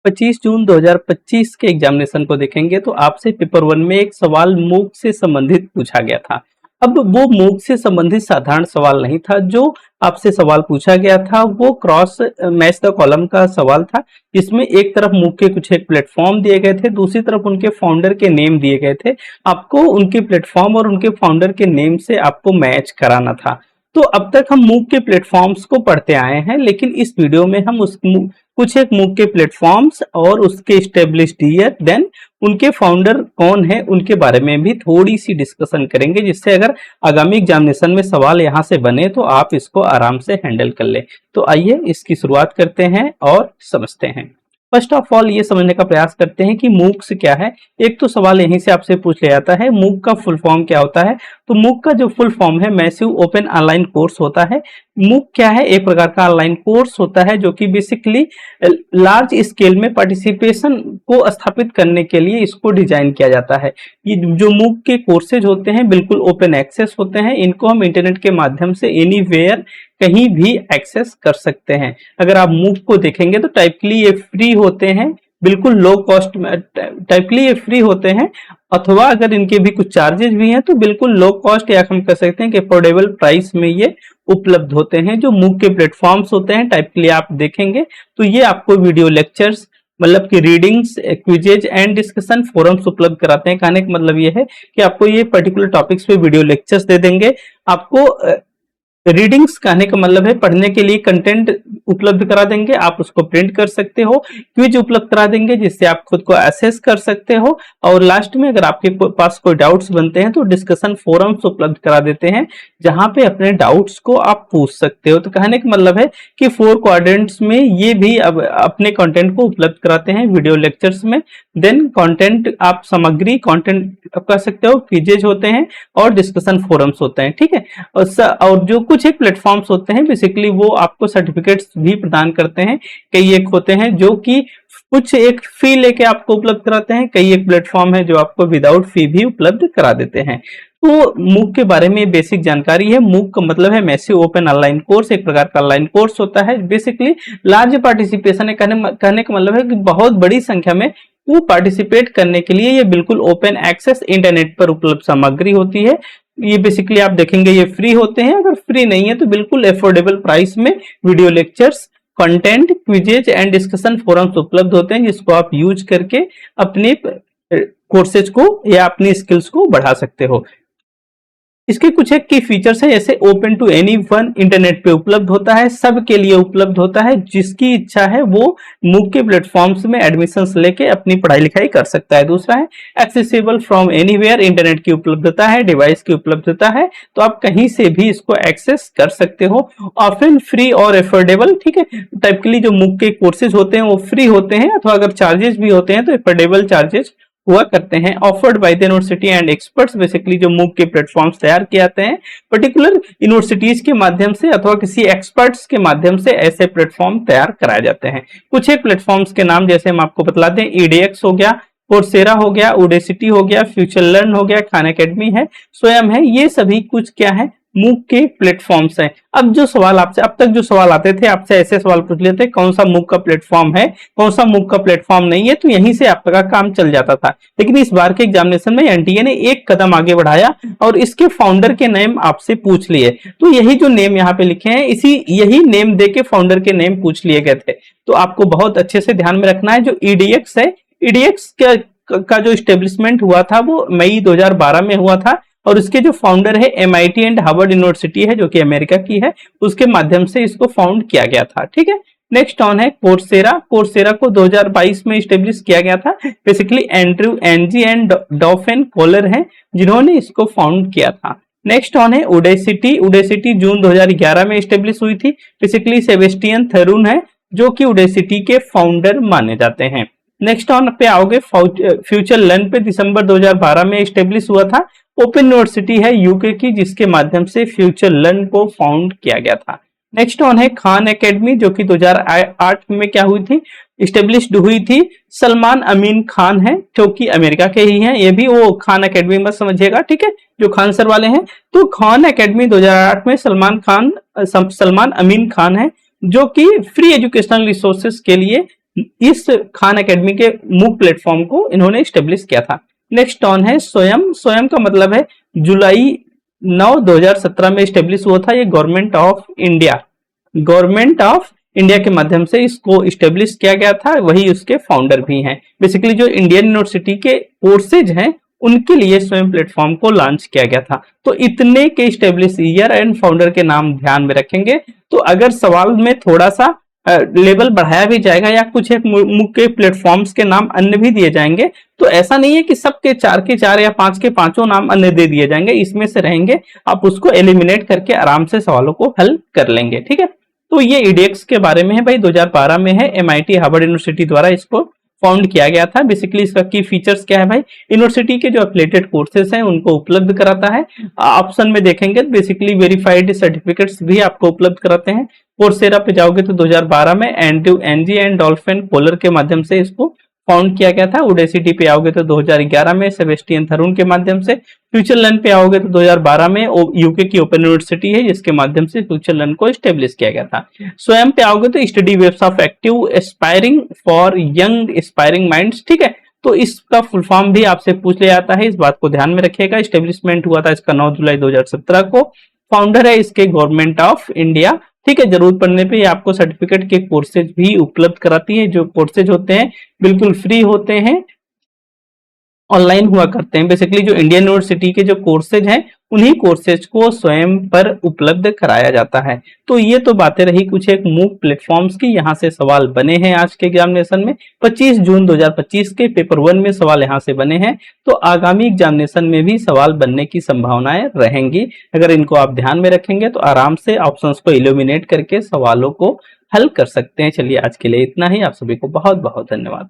25 जून 2025 के एग्जामिनेशन को देखेंगे तो आपसे पेपर 1 में एक सवाल मूक से संबंधित पूछा गया था। अब वो मूक से संबंधित साधारण सवाल नहीं था, जो आपसे सवाल पूछा गया था वो क्रॉस मैच द कॉलम का सवाल था। इसमें एक तरफ मूक के कुछ एक प्लेटफॉर्म दिए गए थे, दूसरी तरफ उनके फाउंडर के नेम दिए गए थे। आपको उनके प्लेटफॉर्म और उनके फाउंडर के नेम से आपको मैच कराना था। तो अब तक हम मूक के प्लेटफॉर्म्स को पढ़ते आए हैं, लेकिन इस वीडियो में हम कुछ एक मूक के प्लेटफॉर्म्स और उसके स्टेब्लिश्ड ईयर, देन उनके फाउंडर कौन है, उनके बारे में भी थोड़ी सी डिस्कशन करेंगे, जिससे अगर आगामी एग्जामिनेशन में सवाल यहाँ से बने तो आप इसको आराम से हैंडल कर ले। तो आइए इसकी शुरुआत करते हैं और समझते हैं। फर्स्ट ऑफ ऑल ये समझने का प्रयास करते हैं कि मूक्स क्या है। एक तो सवाल यहीं से आपसे पूछ लिया जाता है, मूक का फुल फॉर्म क्या होता है। तो मूक का जो फुल फॉर्म है मैसिव ओपन ऑनलाइन कोर्स होता है। मूक क्या है, एक प्रकार का ऑनलाइन कोर्स होता है जो कि बेसिकली लार्ज स्केल में पार्टिसिपेशन को स्थापित करने के लिए इसको डिजाइन किया जाता है। ये जो मूक के कोर्सेज होते हैं बिल्कुल ओपन एक्सेस होते हैं। इनको हम इंटरनेट के माध्यम से एनीवेयर कहीं भी एक्सेस कर सकते हैं। अगर आप मूक को देखेंगे तो टाइपली ये फ्री होते हैं, बिल्कुल लो कॉस्ट में टाइपली ये फ्री होते हैं, अथवा अगर इनके भी कुछ चार्जेस भी हैं तो बिल्कुल लो कॉस्ट या हम कह सकते हैं कि अफोर्डेबल प्राइस में ये उपलब्ध होते हैं। जो मूक के प्लेटफॉर्म्स होते हैं टाइपली आप देखेंगे तो ये आपको वीडियो लेक्चर्स मतलब कि readings, quizzes and discussion forums उपलब्ध कराते हैं। कहने का मतलब ये है कि आपको ये पर्टिकुलर टॉपिक्स पे वीडियो लेक्चर्स दे देंगे। आपको रीडिंग्स कहने का मतलब है पढ़ने के लिए कंटेंट उपलब्ध करा देंगे, आप उसको प्रिंट कर सकते हो। क्विज उपलब्ध करा देंगे जिससे आप खुद को असेस कर सकते हो। और लास्ट में अगर आपके पास कोई डाउट्स बनते हैं तो डिस्कशन फोरम्स उपलब्ध करा देते हैं, जहां पे अपने डाउट्स को आप पूछ सकते हो। तो कहने का मतलब है कि 4 क्वाड्रेंट्स में ये भी अब अपने कंटेंट को उपलब्ध कराते हैं वीडियो लेक्चर्स में। देन कंटेंट आप सामग्री कंटेंट कह सकते हो, क्विजेज होते हैं और डिस्कशन फोरम्स होते हैं, ठीक है। और जो कुछ एक प्लेटफॉर्म्स होते हैं बेसिकली वो आपको सर्टिफिकेट्स भी प्रदान करते हैं। कई एक होते हैं जो कि कुछ एक फी लेके आपको उपलब्ध कराते हैं, कई एक प्लेटफॉर्म है जो आपको विदाउट फी भी उपलब्ध करा देते हैं। तो मूक के बारे में बेसिक जानकारी है। मूक का मतलब है मैसिव ओपन ऑनलाइन कोर्स, एक प्रकार का ऑनलाइन कोर्स होता है। बेसिकली लार्ज पार्टिसिपेशन है, कहने का मतलब है कि बहुत बड़ी संख्या में वो पार्टिसिपेट करने के लिए ये बिल्कुल ओपन एक्सेस इंटरनेट पर उपलब्ध सामग्री होती है। ये बेसिकली आप देखेंगे ये फ्री होते हैं, अगर फ्री नहीं है तो बिल्कुल अफोर्डेबल प्राइस में video lectures, content, quizzes and discussion forums उपलब्ध होते हैं, जिसको आप यूज करके अपने कोर्सेज को या अपनी स्किल्स को बढ़ा सकते हो। इसके कुछ एक की फीचर्स है, जैसे open to anyone, internet पे उपलब्ध होता है, सबके लिए उपलब्ध होता है। जिसकी इच्छा है वो मूक के प्लेटफॉर्म्स में एडमिशंस लेके अपनी पढ़ाई लिखाई कर सकता है। दूसरा है एक्सेसिबल फ्रॉम एनीवेयर, इंटरनेट की उपलब्धता है, डिवाइस की उपलब्धता है, तो आप कहीं से भी इसको एक्सेस कर सकते हो। ऑफन फ्री और अफोर्डेबल, ठीक है। टाइपली जो मूक के कोर्सेज होते हैं वो फ्री होते हैं, अथवा अगर चार्जेस भी होते हैं तो अफोर्डेबल चार्जेस हुआ करते हैं। Offered by the university and experts, basically जो मूक के प्लेटफॉर्म्स तैयार किए जाते हैं पर्टिकुलर यूनिवर्सिटीज के माध्यम से अथवा किसी एक्सपर्ट्स के माध्यम से ऐसे प्लेटफॉर्म तैयार कराए जाते हैं। कुछ एक प्लेटफॉर्म्स के नाम जैसे हम आपको बतला दें, EDX हो गया, कोर्सेरा हो गया, उडेसिटी हो गया, फ्यूचर लर्न हो गया, खान एकेडमी है, स्वयं है, ये सभी कुछ क्या है मूक के प्लेटफॉर्म्स हैं। अब जो सवाल आपसे अब तक जो सवाल आते थे, आपसे ऐसे सवाल पूछ लेते कौन सा मूक का प्लेटफॉर्म है, कौन सा मूक का प्लेटफॉर्म नहीं है, तो यहीं से आपका काम चल जाता था। लेकिन इस बार के एग्जामिनेशन में एनटीए ने एक कदम आगे बढ़ाया और इसके फाउंडर के नेम आपसे पूछ लिए। तो यही जो नेम यहाँ पे लिखे हैं यही नेम दे के फाउंडर के नेम पूछ लिए गए थे। तो आपको बहुत अच्छे से ध्यान में रखना है। जो EDX है, EDX का जो स्टेब्लिशमेंट हुआ था वो मई 2012 में हुआ था, और उसके जो फाउंडर है MIT एंड हार्वर्ड यूनिवर्सिटी है जो कि अमेरिका की है, उसके माध्यम से इसको फाउंड किया गया था, ठीक है। नेक्स्ट ऑन है कोर्सेरा। कोर्सेरा को 2022 में स्टेब्लिश किया गया था। Basically Andrew Ng and Daphne Koller हैं जिन्होंने इसको फाउंड किया था। नेक्स्ट ऑन है उडेसिटी। उडेसिटी जून 2011 में स्टेब्लिश हुई थी। बेसिकली सेबेस्टियन थरून है जो कि उडेसिटी के फाउंडर माने जाते हैं। नेक्स्ट ऑन पे आओगे फ्यूचर लर्न पे, दिसंबर 2012 में स्टेब्लिश हुआ था। ओपन यूनिवर्सिटी है यूके की, जिसके माध्यम से फ्यूचर लर्न को फाउंड किया गया था। नेक्स्ट ऑन है खान एकेडमी, जो कि 2008 में क्या हुई थी, स्टेब्लिश्ड हुई थी। सलमान अमीन खान है जो कि अमेरिका के ही हैं, ये भी वो खान एकेडमी मत समझिएगा, ठीक है, जो खान सर वाले हैं। तो खान एकेडमी 2008 में सलमान अमीन खान है जो कि फ्री एजुकेशनल रिसोर्सेज के लिए इस खान एकेडमी के मूक प्लेटफॉर्म को इन्होंने स्टेब्लिश किया था। नेक्स्ट ऑन है स्वयं। स्वयं का मतलब है जुलाई 9 2017 में स्टेब्लिश हुआ था। ये गवर्नमेंट ऑफ इंडिया के माध्यम से इसको स्टेब्लिश किया गया था, वही उसके फाउंडर भी हैं। बेसिकली जो इंडियन यूनिवर्सिटी के कोर्सेज हैं उनके लिए स्वयं प्लेटफॉर्म को लॉन्च किया गया था। तो इतने के स्टेब्लिश ईयर एंड फाउंडर के नाम ध्यान में रखेंगे तो अगर सवाल में थोड़ा सा लेवल बढ़ाया भी जाएगा या कुछ एक मुख्य प्लेटफॉर्म्स के नाम अन्य भी दिए जाएंगे तो ऐसा नहीं है कि सबके 4 के 4 या 5 के 5 नाम अन्य दे दिए जाएंगे, इसमें से रहेंगे, आप उसको एलिमिनेट करके आराम से सवालों को हल कर लेंगे। ठीक है, तो ये ईडीएक्स के बारे में है भाई, 2012 में है, MIT हार्वर्ड यूनिवर्सिटी द्वारा इसको फाउंड किया गया था। बेसिकली इसका की फीचर्स क्या है भाई, यूनिवर्सिटी के जो एफिलिएटेड कोर्सेज हैं उनको उपलब्ध कराता है। ऑप्शन में देखेंगे बेसिकली वेरीफाइड सर्टिफिकेट्स भी आपको उपलब्ध कराते हैं। कोर्सेरा पे जाओगे तो 2012 में Andrew Ng and Dolphin Koller के माध्यम से इसको फाउंड किया गया था। उडेसिटी पे आओगे तो 2011 में सेबेस्टियन थरून के माध्यम से। फ्यूचर लर्न पे आओगे तो 2012 में यूके की ओपन यूनिवर्सिटी है जिसके माध्यम से फ्यूचर लर्न को स्टेब्लिश किया गया था। स्वयं पे आओगे तो study webs of active aspiring for young aspiring minds. ठीक है, तो इसका फुल फॉर्म भी आपसे पूछ लिया जाता है, इस बात को ध्यान में रखिएगा। स्टेब्लिशमेंट हुआ था इसका 9 जुलाई 2017 को। फाउंडर है इसके गवर्नमेंट ऑफ इंडिया। ठीक है, जरूरत पड़ने पे ये आपको सर्टिफिकेट के कोर्सेज भी उपलब्ध कराती है। जो कोर्सेज होते हैं बिल्कुल फ्री होते हैं, ऑनलाइन हुआ करते हैं। बेसिकली जो इंडियन यूनिवर्सिटी के जो कोर्सेज हैं उन्हीं कोर्सेज को स्वयं पर उपलब्ध कराया जाता है। तो ये तो बातें रही कुछ एक मूक प्लेटफॉर्म्स की, यहाँ से सवाल बने हैं आज के एग्जामिनेशन में। 25 जून 2025 के पेपर 1 में सवाल यहाँ से बने हैं, तो आगामी एग्जामिनेशन में भी सवाल बनने की संभावनाएं रहेंगी। अगर इनको आप ध्यान में रखेंगे तो आराम से ऑप्शंस को इल्यूमिनेट करके सवालों को हल कर सकते हैं। चलिए आज के लिए इतना ही, आप सभी को बहुत बहुत धन्यवाद।